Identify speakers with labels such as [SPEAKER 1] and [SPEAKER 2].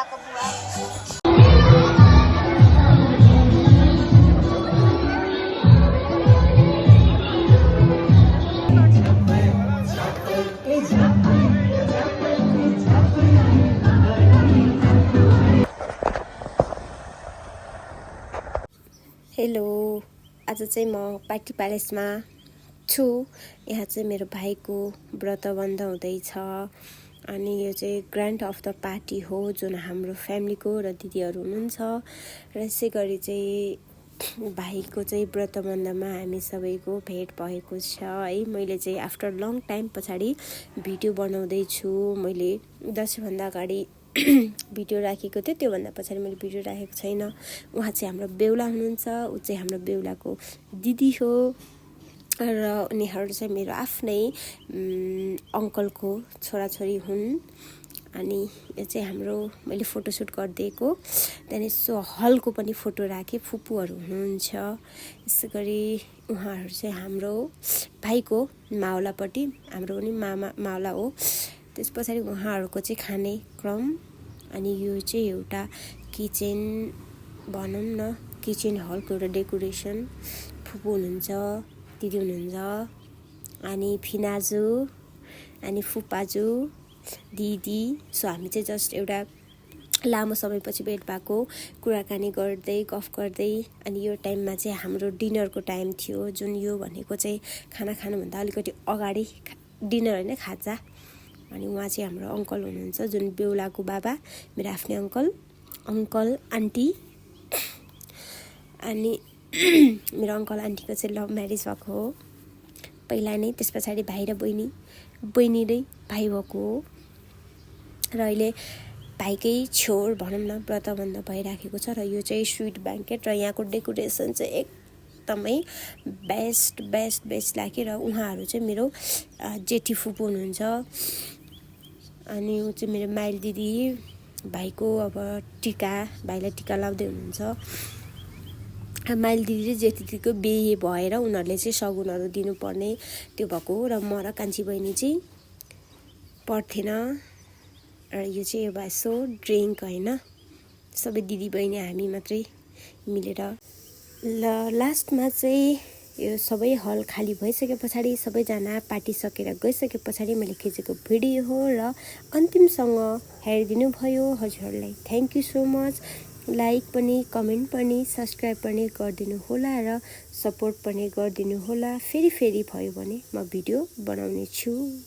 [SPEAKER 1] बुवाको बुवा।
[SPEAKER 2] हेलो, आज चाहिँ म पार्टी प्यालेसमा छु। यहाँ चाहिँ मेरो भाइको व्रतबन्ध हुँदैछ अनि यो चाहिँ ग्रान्ड अफ द पार्टी हो जुन हाम्रो फ्यामिलीको र दिदीहरू हुनुहुन्छ र यसै गरी चाहिँ भाइको चाहिँ व्रतबन्धमा हामी सबैको भेट भएको छ है। मैले चाहिँ आफ्टर लङ टाइम पछाडि भिडियो बनाउँदैछु। मैले दसैँभन्दा अगाडि भिडियो राखेको थियो, त्योभन्दा पछाडि मैले भिडियो राखेको छैन। उहाँ चाहिँ हाम्रो बेहुला हुनुहुन्छ, ऊ चाहिँ हाम्रो बेहुलाको दिदी हो र उनीहरू चाहिँ मेरो आफ्नै अङ्कलको छोराछोरी हुन्। अनि यो चाहिँ हाम्रो मैले फोटोसुट गरिदिएको, त्यहाँदेखि सो हलको पनि फोटो राखेँ, फुपूहरू हुनुहुन्छ। यसै गरी उहाँहरू चाहिँ हाम्रो भाइको मावलापट्टि, हाम्रो पनि मावला हो। त्यस पछाडि उहाँहरूको चाहिँ खाने क्रम। अनि यो चाहिँ एउटा किचन भनौँ न, किचन हलको एउटा डेकोरेसन। फुपू हुनुहुन्छ, दिदी हुनुहुन्छ, अनि फिनाजु, अनि फुपाजु, दिदी। सो हामी चाहिँ जस्ट एउटा लामो समयपछि भेट भएको, कुराकानी गर्दै गफ गर्दै। अनि यो टाइममा चाहिँ हाम्रो डिनरको टाइम थियो, जुन यो भनेको चाहिँ खाना खानुभन्दा अलिकति अगाडि डिनर होइन, खाजा। अनि उहाँ चाहिँ हाम्रो अङ्कल हुनुहुन्छ, जुन बेहुलाको बाबा, मेरो आफ्नै अङ्कल आन्टी। अनि मेरो अङ्कल आन्टीको चाहिँ लभ म्यारेज भएको हो पहिला नै, त्यस पछाडि भाइ र बहिनी नै भाइ भएको हो र अहिले भाइकै छोर भनौँ न व्रतबन्ध भइराखेको छ। र यो चाहिँ स्विट ब्याङ्केट र यहाँको डेकोरेसन चाहिँ एकदमै बेस्ट लाग्यो। र उहाँहरू चाहिँ मेरो जेठी फुपू हुनुहुन्छ। अनि ऊ चाहिँ मेरो माइल दिदी, भाइको अब भाइलाई टिका लाउँदै हुनुहुन्छ। माइल दिदी र जेठी दिदीको बिहे भएर उनीहरूले चाहिँ सगुनहरू दिनुपर्ने त्यो भएको हो। र म र कान्छी बहिनी चाहिँ पर्थेन। र यो चाहिँ एउटा यसो ड्रिङ्क होइन, सबै दिदी बहिनी हामी मात्रै मिलेर। ल लास्टमा चाहिँ यो सबै हल खाली भइसके पछाडि, सबैजना पार्टी सकेर गइसके पछाडि मैले खिचेको भिडियो हो र अन्तिमसँग हेरिदिनु भयो। हजुरहरूलाई thank you so much. Like पनि, कमेन्ट पनि, सब्सक्राइब पनि गरिदिनु होला र सपोर्ट पनि गरिदिनु होला। फेरि भयो भने म भिडियो बनाउने छु।